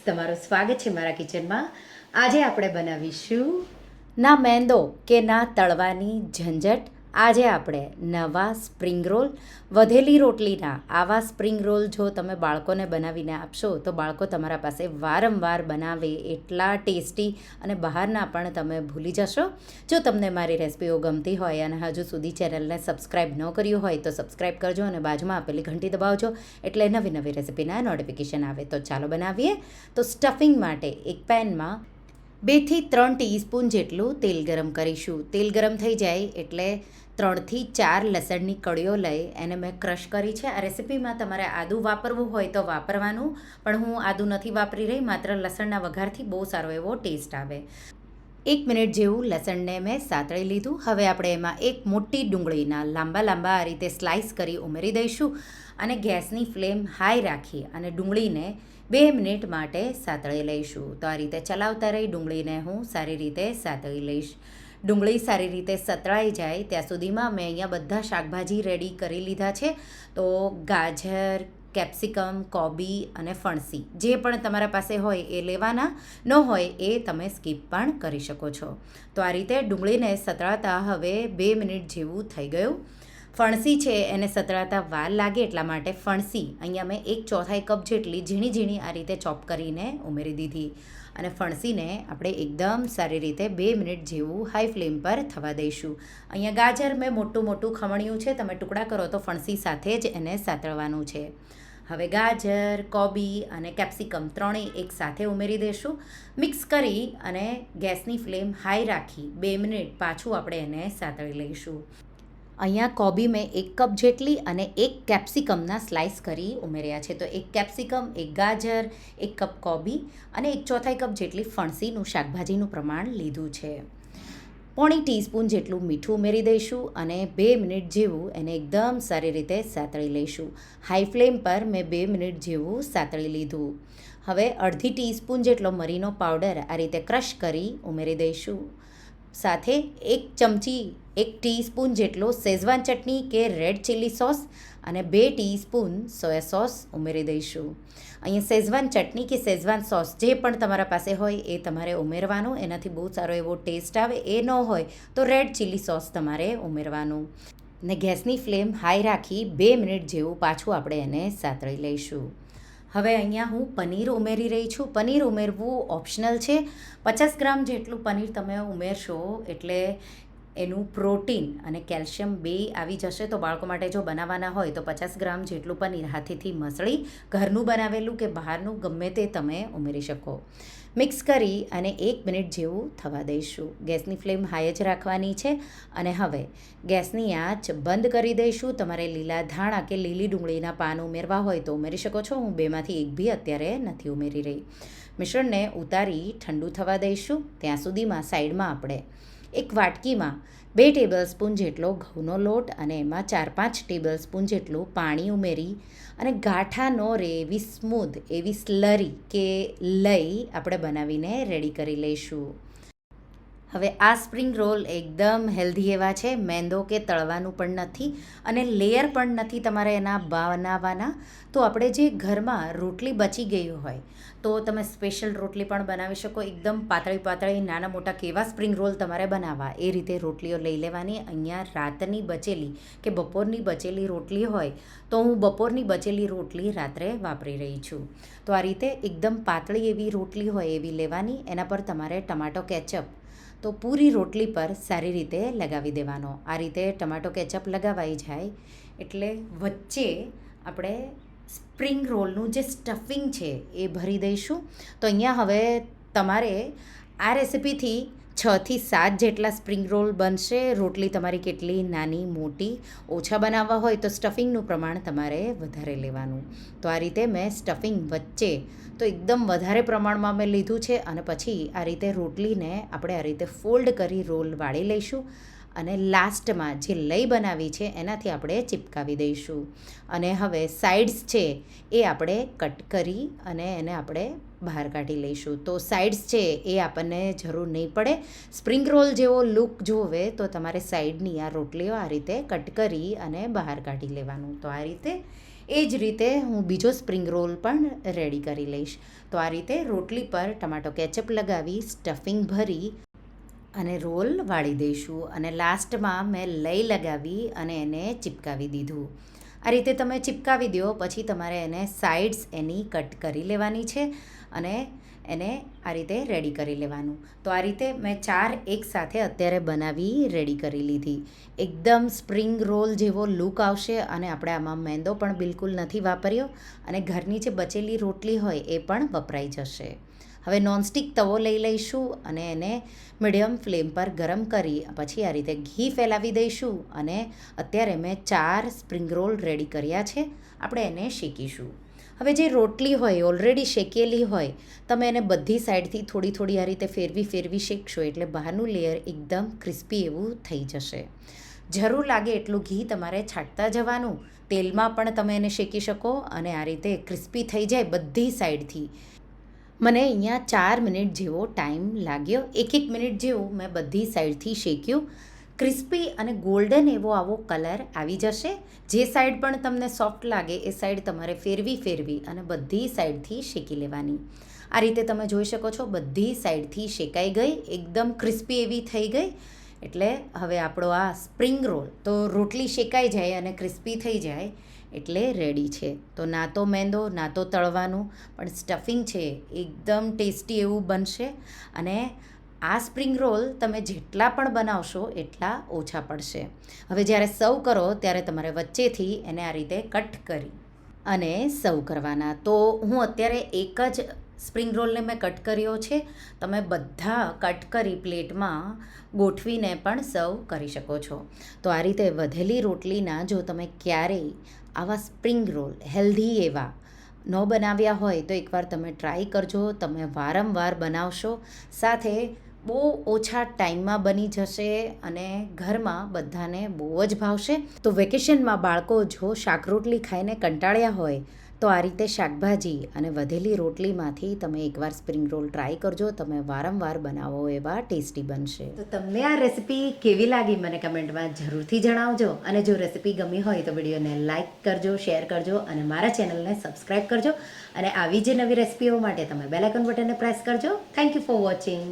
તમારું સ્વાગત છે મારા કિચનમાં. આજે આપણે બનાવીશું ના મેંદો કે ના તળવાની ઝંઝટ. આજે આપણે નવા સ્પ્રિંગ રોલ, વધેલી રોટલીના આવા સ્પ્રિંગ રોલ જો તમે બાળકોને બનાવીને આપશો તો બાળકો તમારા પાસે વારંવાર બનાવે એટલા ટેસ્ટી અને બહારના પણ તમે ભૂલી જશો. જો તમને મારી રેસિપીઓ ગમતી હોય અને હજુ સુધી ચેનલને સબસ્ક્રાઈબ ન કર્યું હોય તો સબસ્ક્રાઈબ કરજો અને બાજુમાં આપેલી ઘંટી દબાવજો એટલે નવી નવી રેસિપીના નોટિફિકેશન આવે. તો ચાલો બનાવીએ. તો સ્ટફિંગ માટે એક પેનમાં 2 થી 3 ટીસ્પૂન જેટલું તેલ ગરમ કરીશું. તેલ ગરમ થઈ જાય એટલે 3 થી 4 લસણની કળીઓ લઈ એને મેં ક્રશ કરી છે. આ રેસિપીમાં તમારે આદું વાપરવું હોય તો વાપરવાનું, પણ હું આદું નથી વાપરી રહી, માત્ર લસણના વઘારથી બહુ સારો એવો ટેસ્ટ આવે. 1 મિનિટ જેવું લસણને મેં સાતળી લીધું. હવે આપણે એમાં એક મોટી ડુંગળીના લાંબા લાંબા આ રીતે સ્લાઇસ કરી ઉમેરી દઈશું અને ગેસની ફ્લેમ હાઈ રાખી અને ડુંગળીને 2 મિનિટ માટે સાતળી લઈશું. તો આ રીતે ચલાવતા રહી ડુંગળીને હું સારી રીતે સાતળી લઈશ. ડુંગળી સારી રીતે સતળાઈ જાય ત્યાં સુધીમાં મેં અહીંયા બધા શાકભાજી રેડી કરી લીધા છે. તો ગાજર, કેપ્સિકમ, કોબી અને ફણસી જે પણ તમારા પાસે હોય એ લેવાના, ન હોય એ તમે સ્કીપ પણ કરી શકો છો. તો આ રીતે ડુંગળીને સતળાતા હવે 2 મિનિટ જેવું થઈ ગયું. ફણસી છે એને સતળાતા વાર લાગે એટલા માટે ફણસી અહીંયા મેં 1/4 કપ જેટલી ઝીણી ઝીણી આ રીતે ચોપ કરીને ઉમેરી દીધી અને ફણસીને આપણે એકદમ સારી રીતે 2 મિનિટ જેવું હાઈ ફ્લેમ પર થવા દઈશું. અહીંયા ગાજર મેં મોટું મોટું ખમણ્યું છે, તમે ટુકડા કરો તો ફણસી સાથે જ એને સાતળવાનું છે. હવે ગાજર, કોબી અને કેપ્સિકમ ત્રણેય એક સાથે ઉમેરી દઈશું. મિક્સ કરી અને ગેસની ફ્લેમ હાઈ રાખી 2 મિનિટ પાછું આપણે એને સાતળી લઈશું. અહીંયા કોબી મેં 1 કપ જેટલી અને 1 કેપ્સિકમના સ્લાઇસ કરી ઉમેર્યા છે. તો 1 કેપ્સિકમ, 1 ગાજર, 1 કપ કોબી અને 1/4 કપ જેટલી ફણસીનું શાકભાજીનું પ્રમાણ લીધું છે. 1/4 ટીસ્પૂન જેટલું મીઠું ઉમેરી દઈશું અને 2 મિનિટ જેવું એને એકદમ સારી રીતે સાતળી લઈશું. હાઈ ફ્લેમ પર મેં 2 મિનિટ જેવું સાતળી લીધું. હવે 1/2 ટીસ્પૂન જેટલો મરીનો પાવડર આ રીતે ક્રશ કરી ઉમેરી દઈશું. સાથે 1 ચમચી 1 ટીસ્પૂન જેટલો શેઝવાન ચટણી કે રેડ ચીલી સોસ અને 2 ટીસ્પૂન સોયા સોસ ઉમેરી દઈશું. અહીંયા શેઝવાન ચટણી કે શેઝવાન સોસ જે પણ તમારા પાસે હોય એ તમારે ઉમેરવાનું, એનાથી બહુ સારો એવો ટેસ્ટ આવે. એ ન હોય તો રેડ ચીલી સોસ તમારે ઉમેરવાનું. ને ગેસની ફ્લેમ હાઈ રાખી 2 મિનિટ જેવું પાછું આપણે એને સાતળી લઈશું. હવે અહીંયા હું પનીર ઉમેરી રહી છું. પનીર ઉમેરવું ઓપ્શનલ છે. 50 ગ્રામ જેટલું પનીર તમે ઉમેરશો એટલે એનું પ્રોટીન અને કેલ્શિયમ બે આવી જશે. તો બાળકો માટે જો બનાવવાના હોય તો 50 ગ્રામ જેટલું પનીર હાથેથી મસળી, ઘરનું બનાવેલું કે બહારનું ગમે તે તમે ઉમેરી શકો. મિક્સ કરી અને 1 મિનિટ જેવું થવા દઈશું. ગેસની ફ્લેમ હાઈ જ રાખવાની છે અને હવે ગેસની આંચ બંધ કરી દઈશું. તમારે લીલા ધાણા કે લીલી ડુંગળીના પાન ઉમેરવા હોય તો ઉમેરી શકો છો. હું બેમાંથી એક બી અત્યારે નથી ઉમેરી રહી. મિશ્રણને ઉતારી ઠંડુ થવા દઈશું. ત્યાં સુધીમાં સાઈડમાં આપણે એક વાટકીમાં 2 ટેબલસ્પૂન જેટલો ઘઉંનો લોટ અને એમાં 4-5 ટેબલસ્પૂન જેટલું પાણી ઉમેરી અને ગાંઠા ન રહે એવી સ્મૂધ એવી સ્લરી કે લઈ આપણે બનાવીને રેડી કરી લઈશું. હવે આ સ્પ્રિંગ રોલ એકદમ હેલ્ધી એવા છે. મેંદો કે તળવાનું પણ નથી અને લેયર પણ નથી તમારે એના બનાવવાના. તો આપણે જે ઘરમાં રોટલી બચી ગઈ હોય તો તમે સ્પેશિયલ રોટલી પણ બનાવી શકો. એકદમ પાતળી પાતળી નાના મોટા કેવા સ્પ્રિંગ રોલ તમારે બનાવવા એ રીતે રોટલીઓ લઈ લેવાની. અહીંયા રાતની બચેલી કે બપોરની બચેલી રોટલી હોય તો હું બપોરની બચેલી રોટલી રાત્રે વાપરી રહી છું. તો આ રીતે એકદમ પાતળી એવી રોટલી હોય એવી લેવાની. એના પર તમારે ટમાટો કેચઅપ તો પૂરી રોટલી પર સારી રીતે લગાવી દેવાનો. આ રીતે ટમાટો કેચઅપ લગાવાઈ જાય એટલે વચ્ચે આપણે સ્પ્રિંગ રોલનું જે સ્ટફિંગ છે એ ભરી દઈશું. તો અહીંયા હવે તમારે આ રેસિપીથી 6 થી 7 જેટલા સ્પ્રિંગ રોલ બનશે. રોટલી તમારી કેટલી નાની મોટી ઓછા બનાવવા હોય તો સ્ટફિંગનું પ્રમાણ તમારે વધારે લેવાનું. તો આ રીતે મેં સ્ટફિંગ વચ્ચે તો એકદમ વધારે પ્રમાણમાં મેં લીધું છે અને પછી આ રીતે રોટલીને આપણે આ રીતે ફોલ્ડ કરી રોલ વાળી લઈશું અને લાસ્ટમાં જે લઈ બનાવી છે એનાથી આપણે ચિપકાવી દઈશું. અને હવે સાઇડ્સ છે એ આપણે કટ કરી અને એને આપણે બહાર કાઢી લઈશું. તો સાઇડ્સ છે એ આપણને જરૂર નહીં પડે. સ્પ્રિંગ રોલ જેવો લુક જોવે તો તમારે સાઈડની આ રોટલીઓ આ રીતે કટ કરી અને બહાર કાઢી લેવાનું. તો આ રીતે એ જ રીતે હું બીજો સ્પ્રિંગ રોલ પણ રેડી કરી લઈશ. તો આ રીતે રોટલી પર ટમાટો કેચઅપ લગાવી સ્ટફિંગ ભરી અને રોલ વાળી દઈશું અને લાસ્ટમાં મેં લઈ લગાવી અને એને ચિપકાવી દીધું. આ રીતે તમે ચિપકાવી દો પછી તમારે એને સાઇડ્સ એની કટ કરી લેવાની છે અને એને આ રીતે રેડી કરી લેવાનું. તો આ રીતે મેં 4 એકસાથે અત્યારે બનાવી રેડી કરી લીધી. એકદમ સ્પ્રિંગ રોલ જેવો લુક આવશે અને આપણે આમાં મેંદો પણ બિલકુલ નથી વાપર્યો અને ઘરની જે બચેલી રોટલી હોય એ પણ વપરાઈ જશે. હવે નોનસ્ટિક તવો લઈ લઈશું અને એને મીડિયમ ફ્લેમ પર ગરમ કરી પછી આ રીતે ઘી ફેલાવી દઈશું અને અત્યારે મેં 4 સ્પ્રિંગ રોલ રેડી કર્યા છે. આપણે એને શેકીશું. હવે જે રોટલી હોય ઓલરેડી શેકેલી હોય તમે એને બધી સાઈડથી થોડી થોડી આ રીતે ફેરવી શેકશો એટલે બહારનું લેયર એકદમ ક્રિસ્પી એવું થઈ જશે. જરૂર લાગે એટલું ઘી તમારે છાંટતા જવાનું. તેલમાં પણ તમે એને શેકી શકો અને આ રીતે ક્રિસ્પી થઈ જાય બધી સાઈડથી. મને અહીંયા 4 મિનિટ જેવો ટાઈમ લાગ્યો. 1 મિનિટ જેવું મેં બધી સાઈડથી શેક્યું. ક્રિસ્પી અને ગોલ્ડન એવો આવો કલર આવી જશે. જે સાઈડ પણ તમને સોફ્ટ લાગે એ સાઈડ તમારે ફેરવી અને બધી સાઈડથી શેકી લેવાની. આ રીતે તમે જોઈ શકો છો બધી સાઈડથી શેકાઈ ગઈ, એકદમ ક્રિસ્પી એવી થઈ ગઈ. એટલે હવે આપણો આ સ્પ્રિંગ રોલ તો રોટલી શેકાઈ જાય અને ક્રિસ્પી થઈ જાય એટલે રેડી છે. તો ના તો મેંદો ના તો તળવાનું પણ સ્ટફિંગ છે એકદમ ટેસ્ટી એવું બનશે અને આ સ્પ્રિંગ રોલ તમે જેટલા પણ બનાવશો એટલા ઓછા પડશે. હવે જ્યારે સર્વ કરો ત્યારે તમારે વચ્ચેથી એને આ રીતે કટ કરી અને સર્વ કરવાના. તો હું અત્યારે એક જ સ્પ્રિંગ રોલને મેં કટ કર્યો છે. તમે બધા કટ કરી પ્લેટમાં ગોઠવીને પણ સર્વ કરી શકો છો. તો આ રીતે વધેલી રોટલીના જો તમે ક્યારેય આવા સ્પ્રિંગ રોલ હેલ્ધી એવા ન બનાવ્યા હોય તો એકવાર તમે ટ્રાય કરજો. તમે વારંવાર બનાવશો, સાથે બહુ ઓછા ટાઈમમાં બની જશે અને ઘરમાં બધાને બહુ જ ભાવશે. તો વેકેશનમાં બાળકો જો શાક રોટલી ખાઈને કંટાળ્યા હોય તો આ રીતે શાકભાજી અને વધેલી રોટલીમાંથી તમે એકવાર સ્પ્રિંગ રોલ ટ્રાય કરજો. તમે વારંવાર બનાવો એવા ટેસ્ટી બનશે. તો તમને આ રેસિપી કેવી લાગી મને કમેન્ટમાં જરૂરથી જણાવજો અને જો રેસિપી ગમી હોય તો વિડીયોને લાઇક કરજો, શેર કરજો અને મારા ચેનલને સબસ્ક્રાઈબ કરજો અને આવી જ નવી રેસિપીઓ માટે તમે બેલ આઇકન બટનને પ્રેસ કરજો. Thank you for watching.